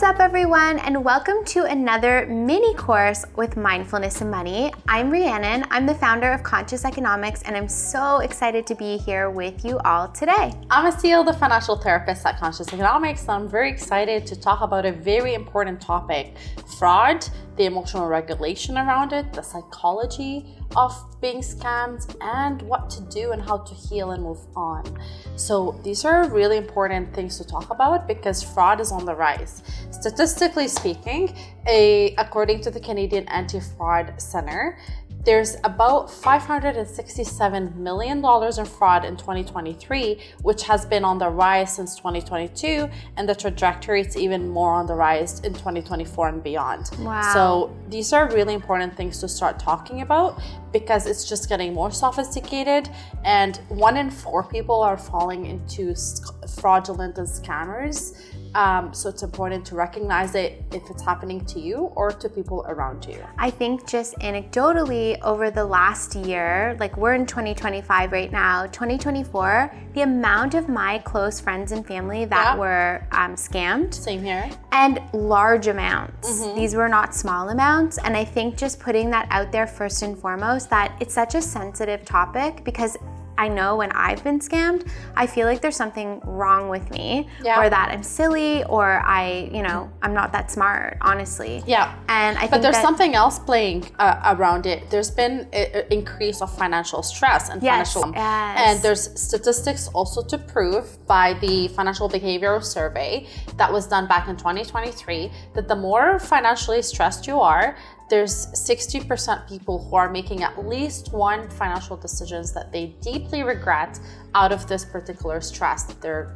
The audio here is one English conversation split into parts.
What's up, everyone, and welcome to another mini course with Mindfulness and Money. I'm Rhiannon. I'm the founder of Conscious Economics, and I'm so excited to be here with you all today. I'm Asil, the financial therapist at Conscious Economics, and I'm very excited to talk about a very important topic: fraud, the emotional regulation around it, the psychology of being scammed, and what to do and how to heal and move on. So these are really important things to talk about because fraud is on the rise. Statistically speaking, according to the Canadian Anti-Fraud Centre, there's about $567 million in fraud in 2023, which has been on the rise since 2022, and the trajectory is even more on the rise in 2024 and beyond. Wow. So these are really important things to start talking about because it's just getting more sophisticated, and 1 in 4 people are falling into fraudulent and scammers. So it's important to recognize it if it's happening to you or to people around you. I think just anecdotally over the last year, like we're in 2025 right now, 2024, the amount of my close friends and family that were scammed. Same here. And large amounts. These were not small amounts. And I think just putting that out there first and foremost, that it's such a sensitive topic because I know when I've been scammed, I feel like there's something wrong with me, or that I'm silly, or I'm not that smart, honestly. Yeah. And I think but there's something else playing around it. There's been an increase of financial stress and and there's statistics also to prove by the Financial Behavioral Survey that was done back in 2023 that the more financially stressed you are, there's 60% people who are making at least one financial decisions that they deeply regret out of this particular stress that they're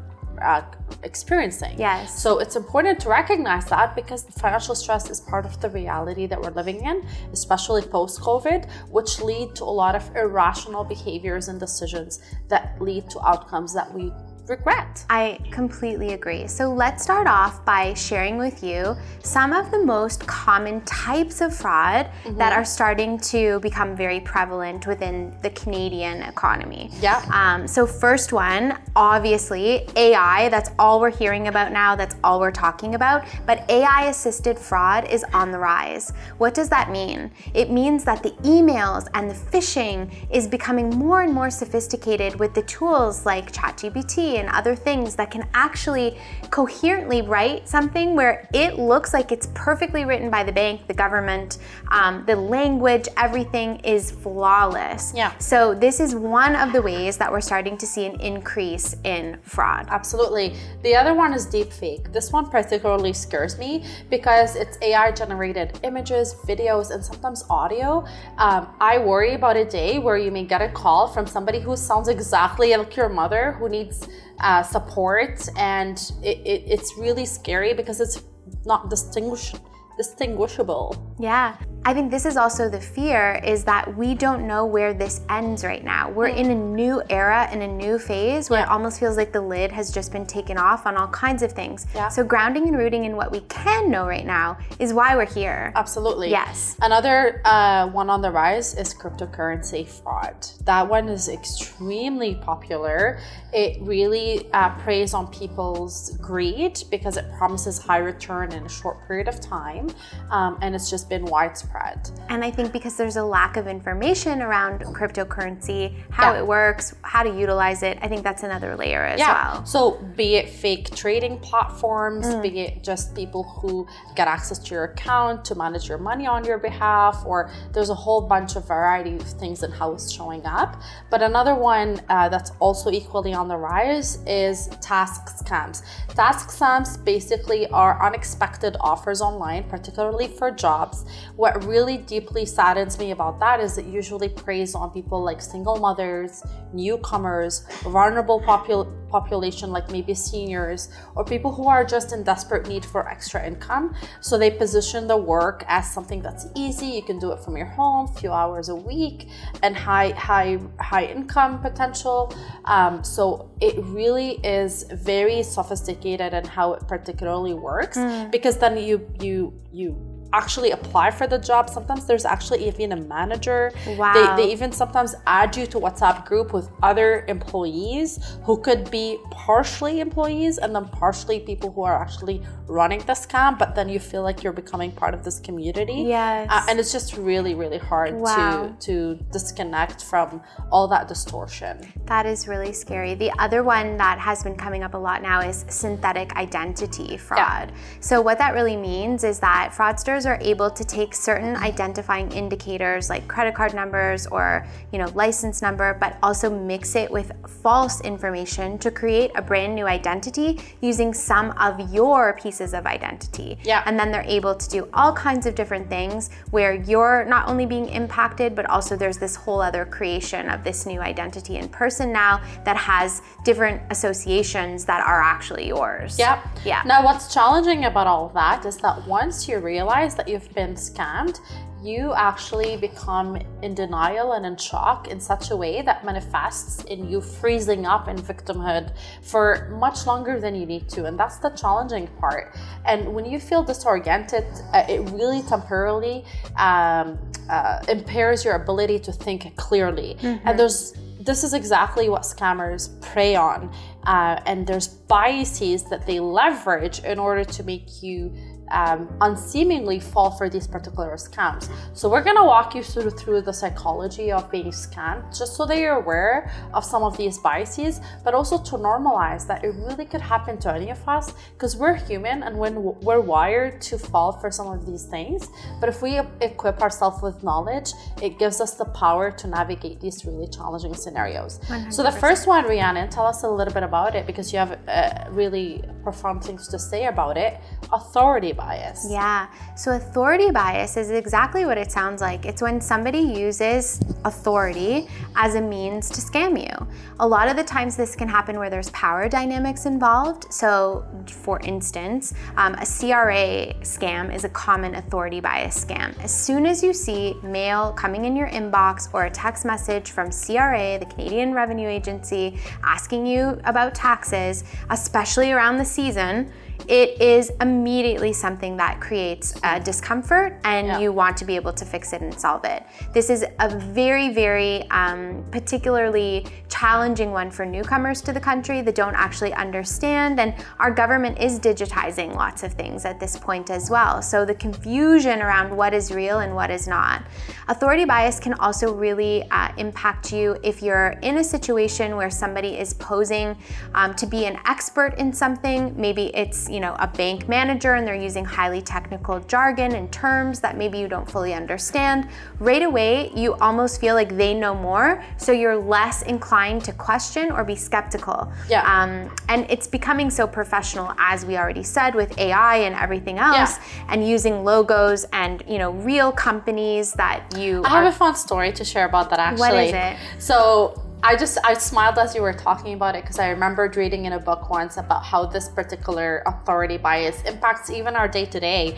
experiencing. Yes. So it's important to recognize that because financial stress is part of the reality that we're living in, especially post-COVID, which lead to a lot of irrational behaviors and decisions that lead to outcomes that we regret. I completely agree. So let's start off by sharing with you some of the most common types of fraud that are starting to become very prevalent within the Canadian economy. Yeah. So first one, obviously AI, that's all we're hearing about now, that's all we're talking about, but AI assisted fraud is on the rise. What does that mean? It means that the emails and the phishing is becoming more and more sophisticated with the tools like ChatGPT and other things that can actually coherently write something where it looks like it's perfectly written by the bank, the government, the language, everything is flawless. Yeah. So this is one of the ways that we're starting to see an increase in fraud. Absolutely. The other one is deepfake. This one particularly scares me because it's AI generated images, videos, and sometimes audio. I worry about a day where you may get a call from somebody who sounds exactly like your mother who needs support, and it's really scary because it's not distinguishable. Yeah. I think this is also the fear, is that we don't know where this ends right now. We're in a new era, in a new phase where it almost feels like the lid has just been taken off on all kinds of things. Yeah. So grounding and rooting in what we can know right now is why we're here. Absolutely. Yes. Another one on the rise is cryptocurrency fraud. That one is extremely popular. It really preys on people's greed because it promises high return in a short period of time, and it's just been widespread. And I think because there's a lack of information around cryptocurrency, how it works, how to utilize it, I think that's another layer as well. So be it fake trading platforms, be it just people who get access to your account to manage your money on your behalf, or there's a whole bunch of variety of things and how it's showing up. But another one that's also equally on the rise is task scams. Task scams basically are unexpected offers online, particularly for jobs. What really deeply saddens me about that is it usually preys on people like single mothers, newcomers, vulnerable population like maybe seniors, or people who are just in desperate need for extra income. So they position the work as something that's easy. You can do it from your home, few hours a week, and high income potential. So it really is very sophisticated in how it particularly works, because then you actually apply for the job. Sometimes there's actually even a manager. Wow. They even sometimes add you to WhatsApp group with other employees who could be partially employees and then partially people who are actually running the scam, but then you feel like you're becoming part of this community. Yes. And it's just really, really hard to disconnect from all that distortion. That is really scary. The other one that has been coming up a lot now is synthetic identity fraud. So what that really means is that fraudsters are able to take certain identifying indicators like credit card numbers or license number, but also mix it with false information to create a brand new identity using some of your pieces of identity. And then they're able to do all kinds of different things where you're not only being impacted, but also there's this whole other creation of this new identity in person now that has different associations that are actually yours. Yeah. Now what's challenging about all of that is that once you realize that you've been scammed, you actually become in denial and in shock in such a way that manifests in you freezing up in victimhood for much longer than you need to. And that's the challenging part. And when you feel disoriented, it really temporarily impairs your ability to think clearly. And this is exactly what scammers prey on. And there's biases that they leverage in order to make you unseemingly fall for these particular scams. So we're gonna walk you through the psychology of being scammed, just so that you're aware of some of these biases, but also to normalize that it really could happen to any of us, because we're human and when we're wired to fall for some of these things. But if we equip ourselves with knowledge, it gives us the power to navigate these really challenging scenarios. 100%. So the first one, Rhiannon, tell us a little bit about it, because you have really profound things to say about it. Authority bias. Yeah, so authority bias is exactly what it sounds like. It's when somebody uses authority as a means to scam you. A lot of the times this can happen where there's power dynamics involved. So for instance, a CRA scam is a common authority bias scam. As soon as you see mail coming in your inbox or a text message from CRA, the Canadian Revenue Agency, asking you about taxes, especially around the season, it is immediately something that creates discomfort, and you want to be able to fix it and solve it. This is a very, very particularly challenging one for newcomers to the country that don't actually understand, and our government is digitizing lots of things at this point as well. So the confusion around what is real and what is not. Authority bias can also really impact you if you're in a situation where somebody is posing to be an expert in something. Maybe it's a bank manager and they're using highly technical jargon and terms that maybe you don't fully understand. Right away, you almost feel like they know more, so you're less inclined to question or be skeptical. And it's becoming so professional, as we already said, with AI and everything else, and using logos and real companies that I have a fun story to share about that, actually. What is it? So I smiled as you were talking about it, because I remembered reading in a book once about how this particular authority bias impacts even our day-to-day.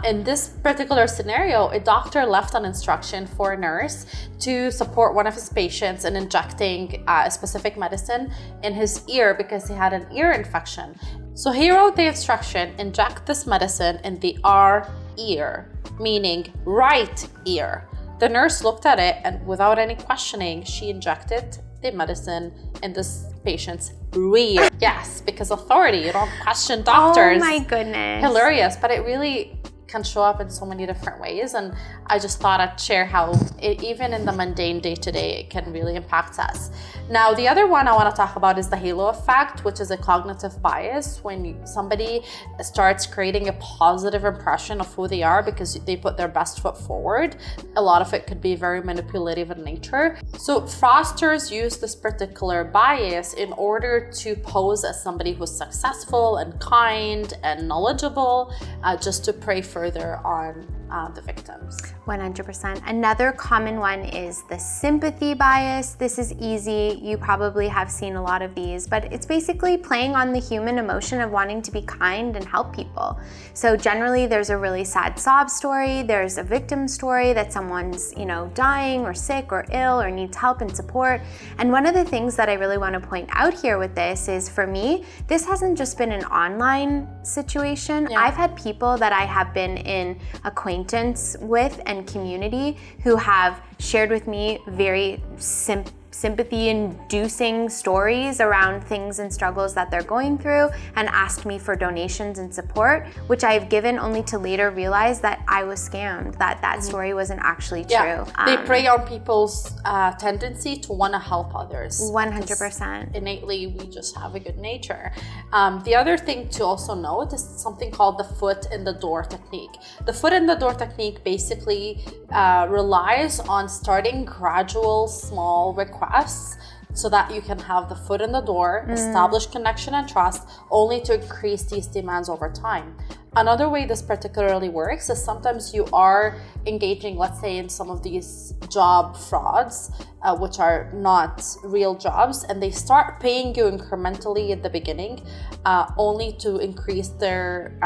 In this particular scenario, a doctor left an instruction for a nurse to support one of his patients in injecting a specific medicine in his ear because he had an ear infection. So he wrote the instruction, inject this medicine in the R ear, meaning right ear. The nurse looked at it, and without any questioning, she injected the medicine in this patient's rear. Yes, because authority, you don't question doctors. Oh my goodness. Hilarious, but it really can show up in so many different ways. And I just thought I'd share how even in the mundane day-to-day, it can really impact us. Now, the other one I want to talk about is the halo effect, which is a cognitive bias. When somebody starts creating a positive impression of who they are because they put their best foot forward, a lot of it could be very manipulative in nature. So fraudsters use this particular bias in order to pose as somebody who's successful and kind and knowledgeable, just to prey further on the victims. 100%. Another common one is the sympathy bias. This is easy. You probably have seen a lot of these, but it's basically playing on the human emotion of wanting to be kind and help people. So generally there's a really sad sob story. There's a victim story that someone's, dying or sick or ill or needs help and support. And one of the things that I really want to point out here with this is, for me, this hasn't just been an online situation. Yeah. I've had people that I have been in acquaintance with and community who have shared with me very sympathy-inducing stories around things and struggles that they're going through, and asked me for donations and support, which I've given only to later realize that I was scammed, that story wasn't actually true. They prey on people's tendency to want to help others. 100%. Innately, we just have a good nature. The other thing to also note is something called the foot in the door technique. The foot in the door technique basically relies on starting gradual, small requests so that you can have the foot in the door, establish connection and trust, only to increase these demands over time. Another way this particularly works is sometimes you are engaging, let's say, in some of these job frauds, which are not real jobs, and they start paying you incrementally at the beginning, only to increase their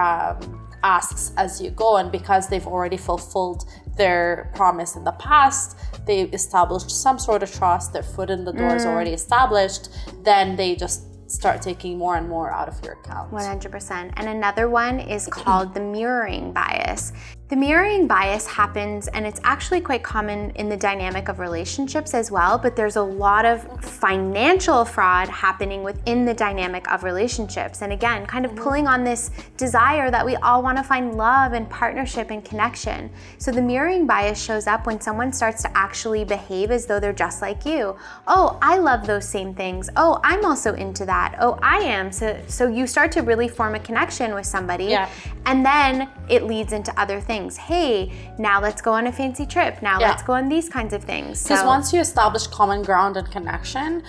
asks as you go. And because they've already fulfilled their promise in the past, they've established some sort of trust, their foot in the door is already established, then they just start taking more and more out of your account. 100%. And another one is called the mirroring bias. The mirroring bias happens, and it's actually quite common in the dynamic of relationships as well, but there's a lot of financial fraud happening within the dynamic of relationships. And again, kind of pulling on this desire that we all want to find love and partnership and connection. So the mirroring bias shows up when someone starts to actually behave as though they're just like you. Oh, I love those same things. Oh, I'm also into that. Oh, I am. So you start to really form a connection with somebody. Yeah. And then it leads into other things. Hey, now let's go on a fancy trip. Now let's go on these kinds of things. Because once you establish common ground and connection,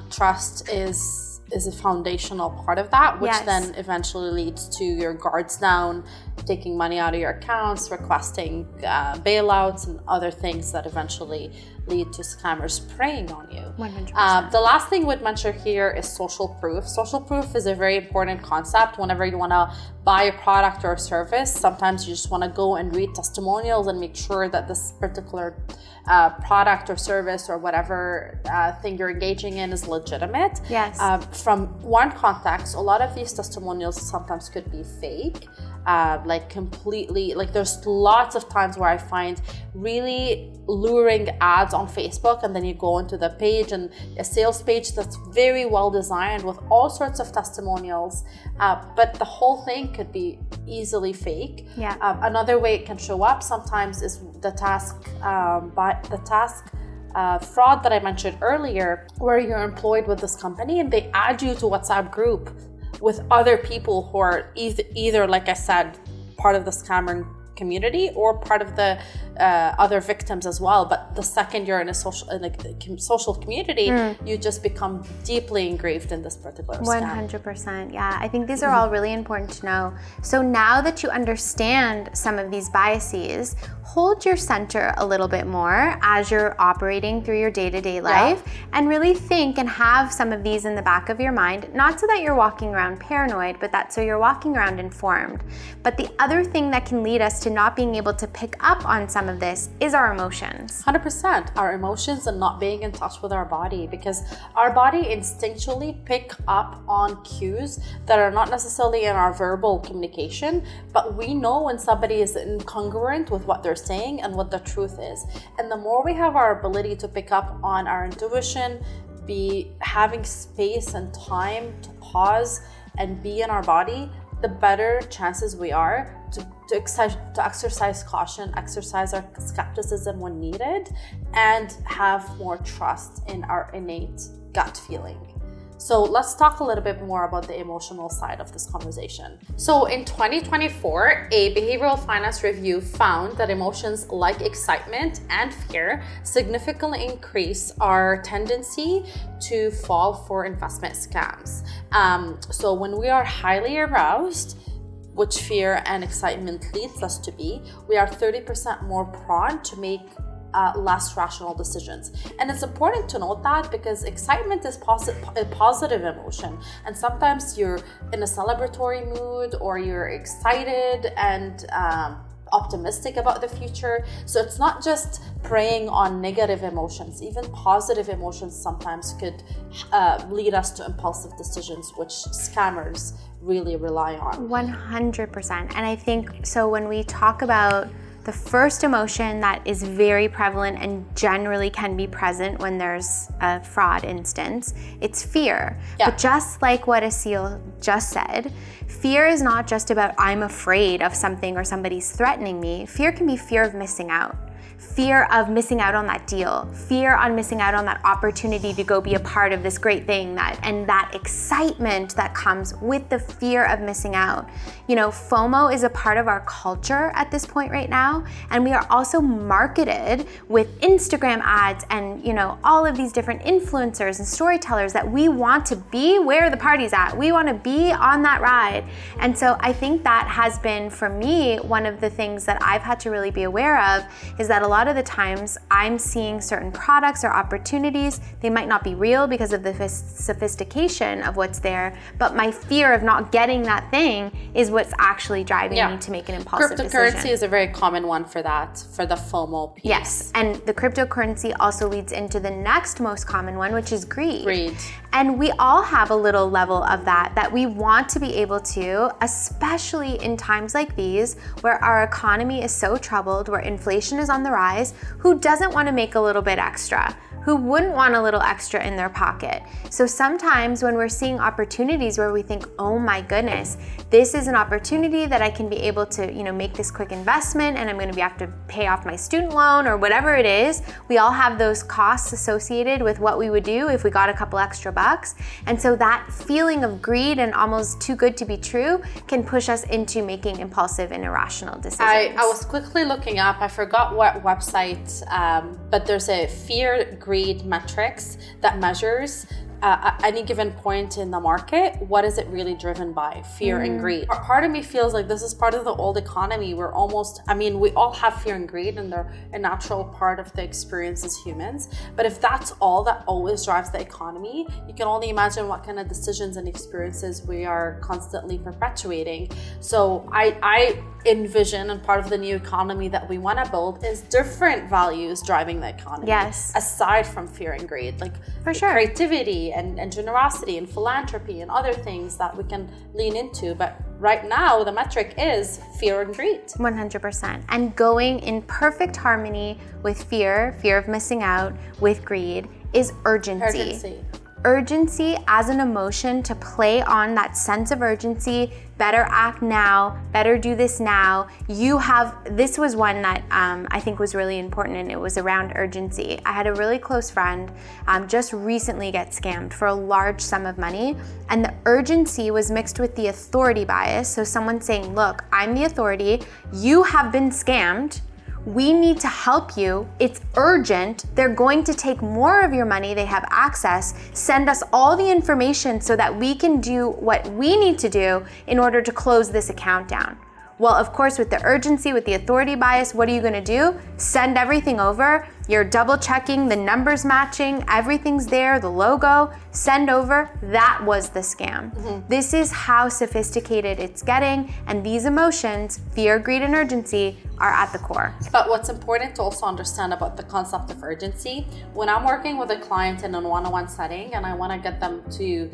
trust is a foundational part of that, which then eventually leads to your guards down, taking money out of your accounts, requesting bailouts and other things that eventually lead to scammers preying on you. 100%. The last thing we'd mention here is social proof. Social proof is a very important concept whenever you want to buy a product or a service. Sometimes you just want to go and read testimonials and make sure that this particular product or service or whatever thing you're engaging in is legitimate. Yes. From one context, a lot of these testimonials sometimes could be fake. Completely, there's lots of times where I find really luring ads on Facebook, and then you go into the page, and a sales page that's very well designed with all sorts of testimonials, but the whole thing could be easily fake. Yeah. Another way it can show up sometimes is the task fraud that I mentioned earlier, where you're employed with this company and they add you to WhatsApp group with other people who are either, like I said, part of the scammer community or part of the other victims as well. But the second you're in a social community, you just become deeply engraved in this particular scam. 100%. Yeah, I think these are all really important to know. So now that you understand some of these biases, hold your center a little bit more as you're operating through your day-to-day life, and really think and have some of these in the back of your mind, not so that you're walking around paranoid, but that so you're walking around informed. But the other thing that can lead us to not being able to pick up on some of this is our emotions. 100%. Our emotions and not being in touch with our body, because our body instinctually pick up on cues that are not necessarily in our verbal communication, but we know when somebody is incongruent with what they're saying and what the truth is. And the more we have our ability to pick up on our intuition, be having space and time to pause and be in our body, the better chances we are to exercise caution, exercise our skepticism when needed, and have more trust in our innate gut feeling. So let's talk a little bit more about the emotional side of this conversation. So in 2024, a behavioral finance review found that emotions like excitement and fear significantly increase our tendency to fall for investment scams. So when we are highly aroused, which fear and excitement leads us to be, we are 30% more prone to make less rational decisions. And it's important to note that because excitement is a positive emotion, and sometimes you're in a celebratory mood or you're excited and optimistic about the future. So it's not just preying on negative emotions. Even positive emotions sometimes could lead us to impulsive decisions, which scammers really rely on. 100%. And I think so when we talk about the first emotion that is very prevalent and generally can be present when there's a fraud instance, it's fear. Yeah. But just like what Asil just said, fear is not just about I'm afraid of something or somebody's threatening me. Fear can be fear of missing out. Fear of missing out on that deal, fear on missing out on that opportunity to go be a part of this great thing, and that excitement that comes with the fear of missing out. You know, FOMO is a part of our culture at this point right now, and we are also marketed with Instagram ads and, you know, all of these different influencers and storytellers that we want to be where the party's at. We want to be on that ride. And so I think that has been, for me, one of the things that I've had to really be aware of is that a lot of the times I'm seeing certain products or opportunities, they might not be real because of the sophistication of what's there, but my fear of not getting that thing is what's actually driving me to make an impulsive Cryptocurrency decision. is a very common one for that, for the FOMO piece. Yes, and the cryptocurrency also leads into the next most common one, which is greed. Greed. And we all have a little level of that we want to be able to, especially in times like these where our economy is so troubled, where inflation is on the rise. Who doesn't want to make a little bit extra? Who wouldn't want a little extra in their pocket? So sometimes when we're seeing opportunities where we think, oh my goodness, this is an opportunity that I can be able to, you know, make this quick investment and I'm going to have to pay off my student loan or whatever it is. We all have those costs associated with what we would do if we got a couple extra bucks. And so that feeling of greed and almost too good to be true can push us into making impulsive and irrational decisions. I was quickly looking up, I forgot what website, but there's a fear greed metrics that measures at any given point in the market, what is it really driven by? Fear and greed. Part of me feels like this is part of the old economy. We're almost, I mean, we all have fear and greed and they're a natural part of the experience as humans. But if that's all that always drives the economy, you can only imagine what kind of decisions and experiences we are constantly perpetuating. So I envision, and part of the new economy that we want to build is different values driving the economy. Yes. Aside from fear and greed, like for sure, creativity and generosity and philanthropy and other things that we can lean into. But right now, the metric is fear and greed. 100%. And going in perfect harmony with fear of missing out, with greed, is urgency. Urgency as an emotion to play on that sense of urgency, better act now, better do this now. This was one that I think was really important, and it was around urgency. I had a really close friend just recently get scammed for a large sum of money, and the urgency was mixed with the authority bias. So someone saying, look, I'm the authority, you have been scammed, we need to help you. It's urgent. They're going to take more of your money. They have access. Send us all the information so that we can do what we need to do in order to close this account down. Well, of course, with the urgency, with the authority bias, what are you going to do? Send everything over. You're double checking, the numbers matching, everything's there, the logo, send over. That was the scam. This is how sophisticated it's getting, and these emotions, fear, greed, and urgency, are at the core. But what's important to also understand about the concept of urgency, when I'm working with a client in a one-on-one setting and I want to get them to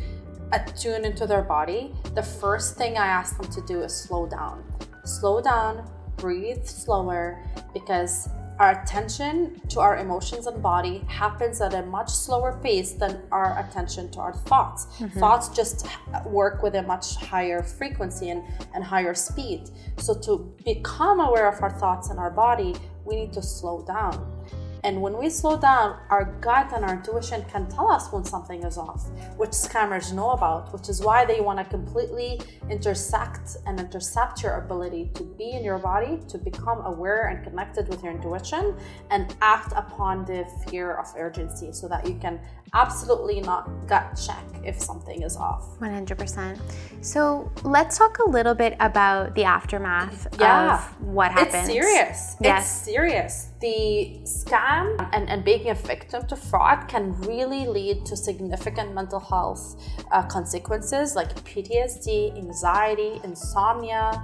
attune into their body, the first thing I ask them to do is slow down. Slow down, breathe slower, because our attention to our emotions and body happens at a much slower pace than our attention to our thoughts. Thoughts just work with a much higher frequency and higher speed. So to become aware of our thoughts and our body, we need to slow down. And when we slow down, our gut and our intuition can tell us when something is off, which scammers know about, which is why they want to completely intersect and intercept your ability to be in your body, to become aware and connected with your intuition, and act upon the fear of urgency so that you can absolutely not gut check if something is off. 100%. So let's talk a little bit about the aftermath of what happens. It's serious. Yes. It's serious. The scam and being a victim to fraud can really lead to significant mental health consequences like PTSD, anxiety, insomnia,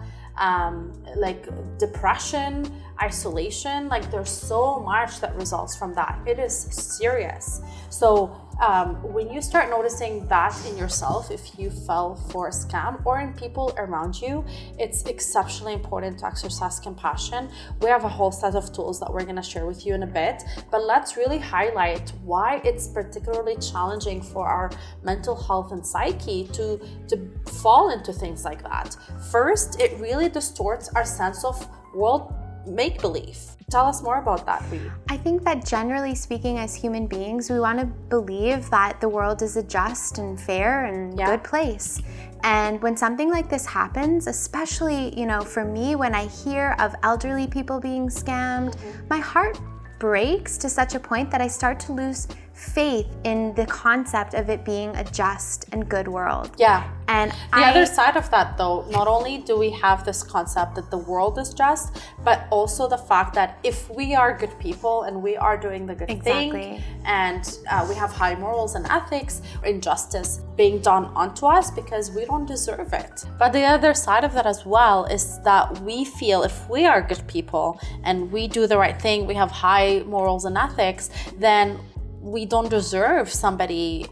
like depression, isolation. Like there's so much that results from that. It is serious. So when you start noticing that in yourself, if you fell for a scam or in people around you, it's exceptionally important to exercise compassion. We have a whole set of tools that we're going to share with you in a bit, but let's really highlight why it's particularly challenging for our mental health and psyche to fall into things like that. First, it really distorts our sense of world make-believe. Tell us more about that, Ree. I think that generally speaking, as human beings, we want to believe that the world is a just and fair and good place. And when something like this happens, especially, for me, when I hear of elderly people being scammed, my heart breaks to such a point that I start to lose faith in the concept of it being a just and good world. Yeah. And the other side of that, though, not only do we have this concept that the world is just, but also the fact that if we are good people and we are doing the good thing, and we have high morals and ethics, injustice being done onto us because we don't deserve it. But the other side of that as well is that we feel if we are good people and we do the right thing, we have high morals and ethics, then we don't deserve somebody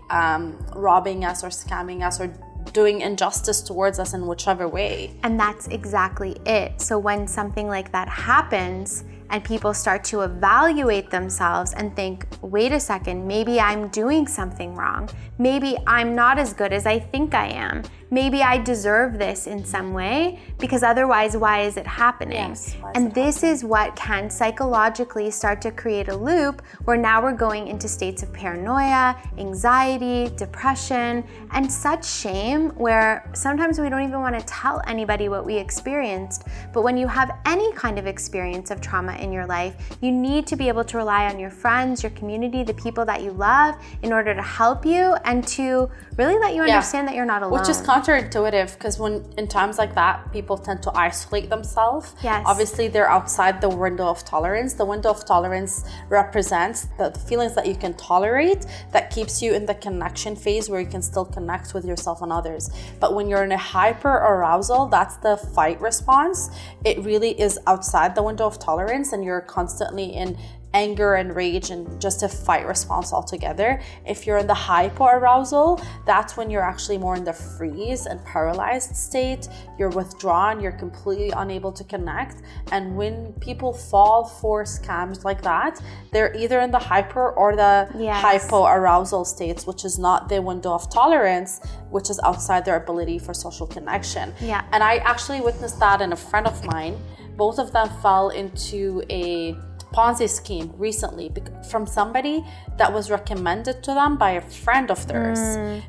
robbing us or scamming us or doing injustice towards us in whichever way. And that's exactly it. So when something like that happens and people start to evaluate themselves and think, wait a second, maybe I'm doing something wrong. Maybe I'm not as good as I think I am. Maybe I deserve this in some way, because otherwise, why is it happening? Yes, and this is what can psychologically start to create a loop where now we're going into states of paranoia, anxiety, depression, and such shame where sometimes we don't even want to tell anybody what we experienced. But when you have any kind of experience of trauma in your life, you need to be able to rely on your friends, your community, the people that you love in order to help you and to really let you understand that you're not alone. Which is counterintuitive, because when in times like that, people tend to isolate themselves. Yes. Obviously, they're outside the window of tolerance. The window of tolerance represents the feelings that you can tolerate that keeps you in the connection phase where you can still connect with yourself and others. But when you're in a hyper arousal, that's the fight response. It really is outside the window of tolerance and you're constantly in anger and rage and just a fight response altogether. If you're in the hypo-arousal, that's when you're actually more in the freeze and paralyzed state. You're withdrawn, you're completely unable to connect. And when people fall for scams like that, they're either in the hyper or the hypo-arousal states, which is not the window of tolerance, which is outside their ability for social connection. Yeah. And I actually witnessed that in a friend of mine. Both of them fell into a Ponzi scheme recently from somebody that was recommended to them by a friend of theirs.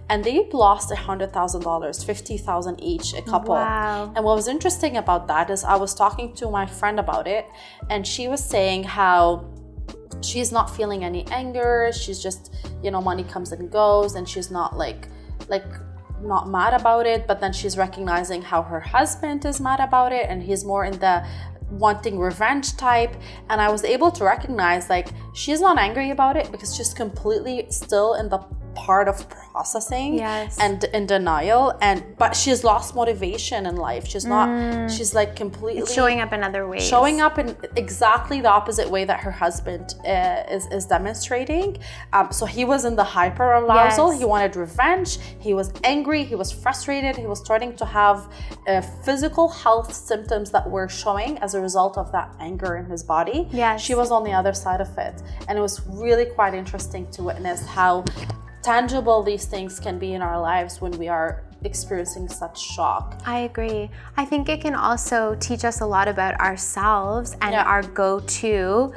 And they lost $100,000, $50,000 each, a couple. Wow. And what was interesting about that is I was talking to my friend about it, and she was saying how she's not feeling any anger. She's just, money comes and goes, and she's not like not mad about it, but then she's recognizing how her husband is mad about it, and he's more in the wanting revenge type. And I was able to recognize she's not angry about it because she's completely still in the part of processing and in denial, but she's lost motivation in life. She's not she's completely it's showing up in other ways, showing up in exactly the opposite way that her husband is demonstrating. So he was in the hyper arousal. He wanted revenge, he was angry, he was frustrated, he was starting to have physical health symptoms that were showing as a result of that anger in his body. She was on the other side of it, and it was really quite interesting to witness how tangible these things can be in our lives when we are experiencing such shock. I agree. I think it can also teach us a lot about ourselves and our go-to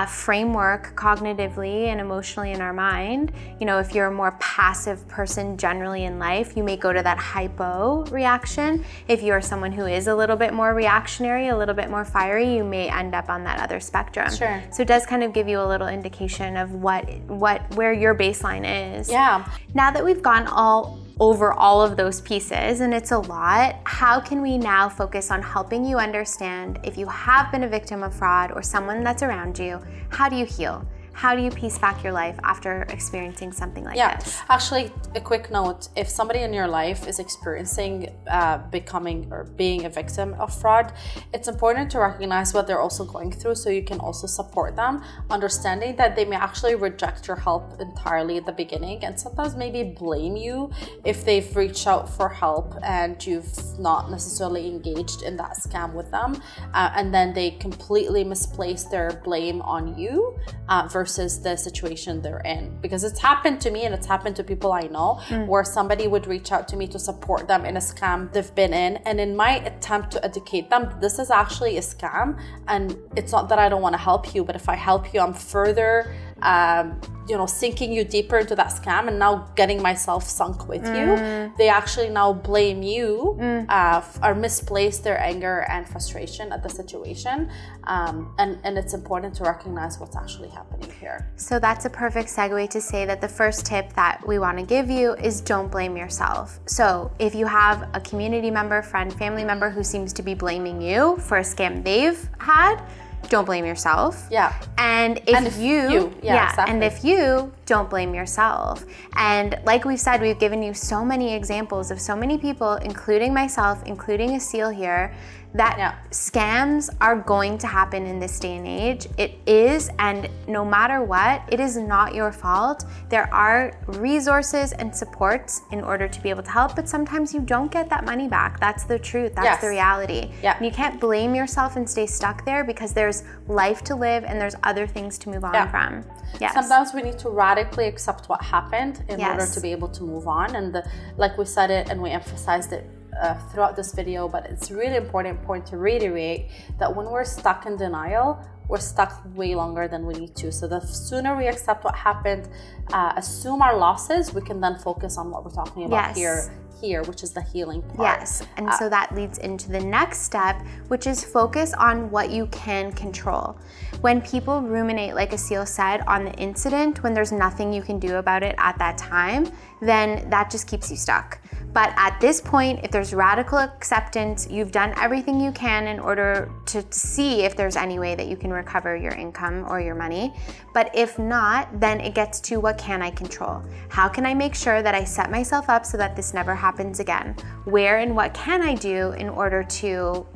framework cognitively and emotionally in our mind. You know, if you're a more passive person generally in life, you may go to that hypo reaction. If you're someone who is a little bit more reactionary, a little bit more fiery, you may end up on that other spectrum. Sure. So it does kind of give you a little indication of where your baseline is. Yeah. Now that we've gone over all of those pieces, and it's a lot, how can we now focus on helping you understand if you have been a victim of fraud or someone that's around you, how do you heal? How do you piece back your life after experiencing something like this? Actually, a quick note, if somebody in your life is experiencing becoming or being a victim of fraud, it's important to recognize what they're also going through so you can also support them, understanding that they may actually reject your help entirely at the beginning and sometimes maybe blame you if they've reached out for help and you've not necessarily engaged in that scam with them, and then they completely misplace their blame on you versus the situation they're in. Because it's happened to me and it's happened to people I know where somebody would reach out to me to support them in a scam they've been in, and in my attempt to educate them, this is actually a scam and it's not that I don't want to help you, but if I help you, I'm further sinking you deeper into that scam and now getting myself sunk with you. They actually now blame you or misplace their anger and frustration at the situation, and it's important to recognize what's actually happening here. So that's a perfect segue to say that the first tip that we want to give you is don't blame yourself. So if you have a community member, friend, family member who seems to be blaming you for a scam they've had, don't blame yourself. Yeah. And if you don't blame yourself. And like we've said, we've given you so many examples of so many people, including myself, including Asil here, that scams are going to happen in this day and age. It is, and no matter what, it is not your fault. There are resources and supports in order to be able to help, but sometimes you don't get that money back. That's the truth. That's the reality. Yeah. And you can't blame yourself and stay stuck there because there's life to live and there's other things to move on from. Yes. Sometimes we need to radically accept what happened in order to be able to move on. And like we said it and we emphasized it throughout this video, but it's really important point to reiterate that when we're stuck in denial, we're stuck way longer than we need to. So the sooner we accept what happened, assume our losses, we can then focus on what we're talking about here, which is the healing part. Yes, and so that leads into the next step, which is focus on what you can control. When people ruminate, like Asil said, on the incident, when there's nothing you can do about it at that time, then that just keeps you stuck. But at this point, if there's radical acceptance, you've done everything you can in order to see if there's any way that you can recover your income or your money. But if not, then it gets to what can I control? How can I make sure that I set myself up so that this never happens again? Where and what can I do in order to,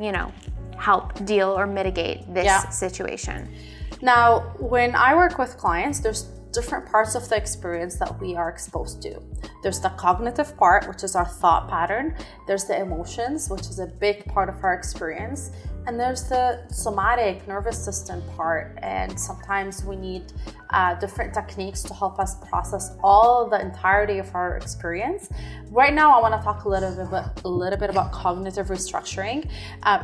help deal or mitigate this situation? Now, when I work with clients, there's different parts of the experience that we are exposed to. There's the cognitive part, which is our thought pattern. There's the emotions, which is a big part of our experience. And there's the somatic nervous system part. And sometimes we need different techniques to help us process the entirety of our experience. Right now, I want to talk a little bit about cognitive restructuring.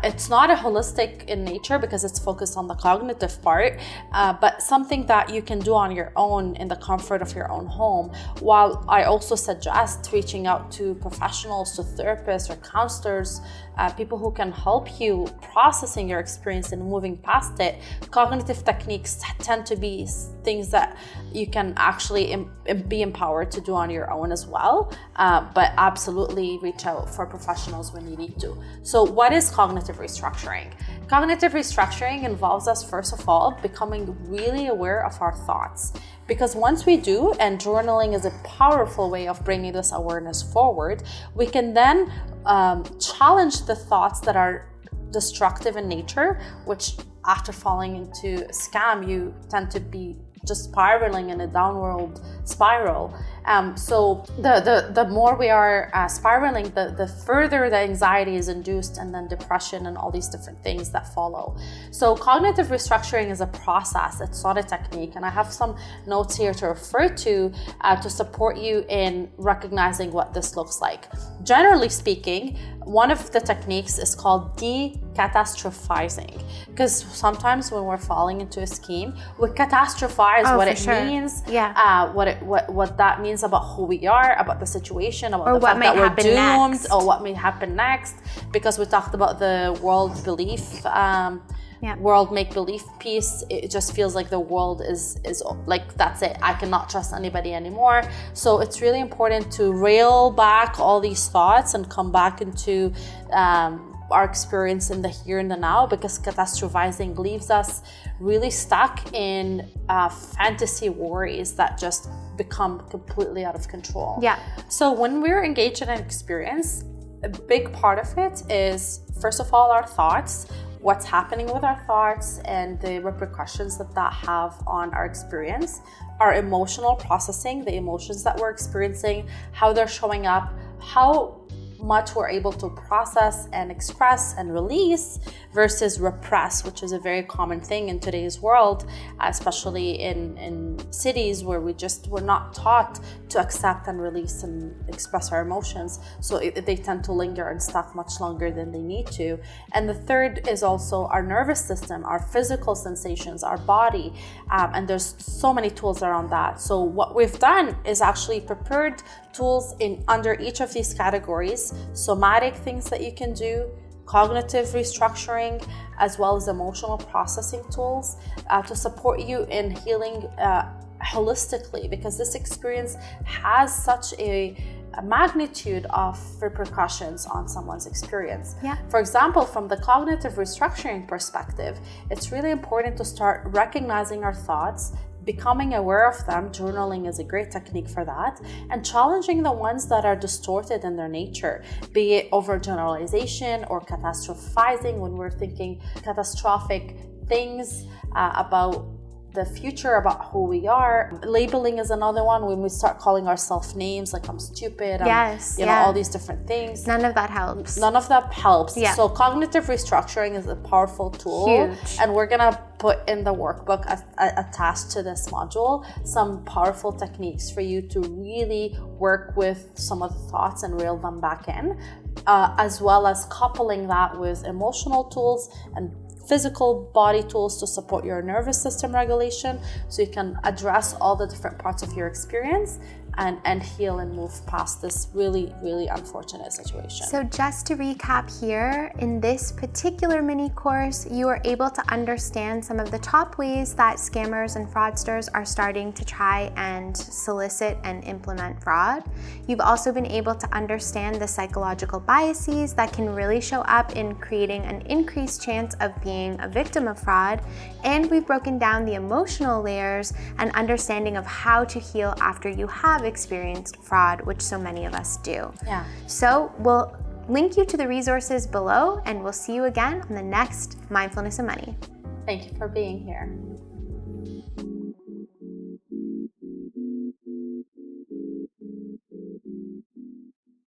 It's not a holistic in nature because it's focused on the cognitive part, but something that you can do on your own in the comfort of your own home. While I also suggest reaching out to professionals, to therapists or counselors, people who can help you processing your experience and moving past it. Cognitive techniques tend to be things that you can actually be empowered to do on your own as well, but absolutely reach out for professionals when you need to. So what is cognitive restructuring? Cognitive restructuring involves us, first of all, becoming really aware of our thoughts. Because once we do, and journaling is a powerful way of bringing this awareness forward, we can then challenge the thoughts that are destructive in nature, which after falling into a scam, you tend to be just spiraling in a downward spiral. So the more we are spiraling, the further the anxiety is induced, and then depression and all these different things that follow. So cognitive restructuring is a process. It's not a technique. And I have some notes here to refer to support you in recognizing what this looks like. Generally speaking, one of the techniques is called decatastrophizing, because sometimes when we're falling into a scheme, we catastrophize what it means, what that means about who we are, about the situation, about the fact that we're doomed, or what may happen next, because we talked about the world belief. World make-believe piece. It just feels like the world is like, that's it, I cannot trust anybody anymore. So it's really important to rail back all these thoughts and come back into our experience in the here and the now, because catastrophizing leaves us really stuck in fantasy worries that just become completely out of control. So when we're engaged in an experience, a big part of it is, first of all, our thoughts, what's happening with our thoughts and the repercussions that have on our experience, our emotional processing, the emotions that we're experiencing, how they're showing up, how much we're able to process and express and release versus repress, which is a very common thing in today's world, especially in cities where we're not taught to accept and release and express our emotions. So they tend to linger and stuck much longer than they need to. And the third is also our nervous system, our physical sensations, our body. And there's so many tools around that. So what we've done is actually prepared tools under each of these categories: somatic things that you can do, cognitive restructuring, as well as emotional processing tools to support you in healing holistically, because this experience has such a magnitude of repercussions on someone's experience. For example, from the cognitive restructuring perspective, it's really important to start recognizing our thoughts, becoming aware of them. Journaling is a great technique for that, and challenging the ones that are distorted in their nature, be it overgeneralization or catastrophizing when we're thinking catastrophic things about the future, about who we are. Labeling is another one, when we start calling ourselves names like I'm stupid, all these different things. None of that helps. So cognitive restructuring is a powerful tool. Huge. And we're gonna put in the workbook attached to this module some powerful techniques for you to really work with some of the thoughts and reel them back in, as well as coupling that with emotional tools and physical body tools to support your nervous system regulation, so you can address all the different parts of your experience and heal and move past this really, really unfortunate situation. So just to recap here, in this particular mini course, you are able to understand some of the top ways that scammers and fraudsters are starting to try and solicit and implement fraud. You've also been able to understand the psychological biases that can really show up in creating an increased chance of being a victim of fraud. And we've broken down the emotional layers and understanding of how to heal after you have experienced fraud, which so many of us do. So we'll link you to the resources below, and we'll see you again on the next Mindfulness and Money. Thank you for being here.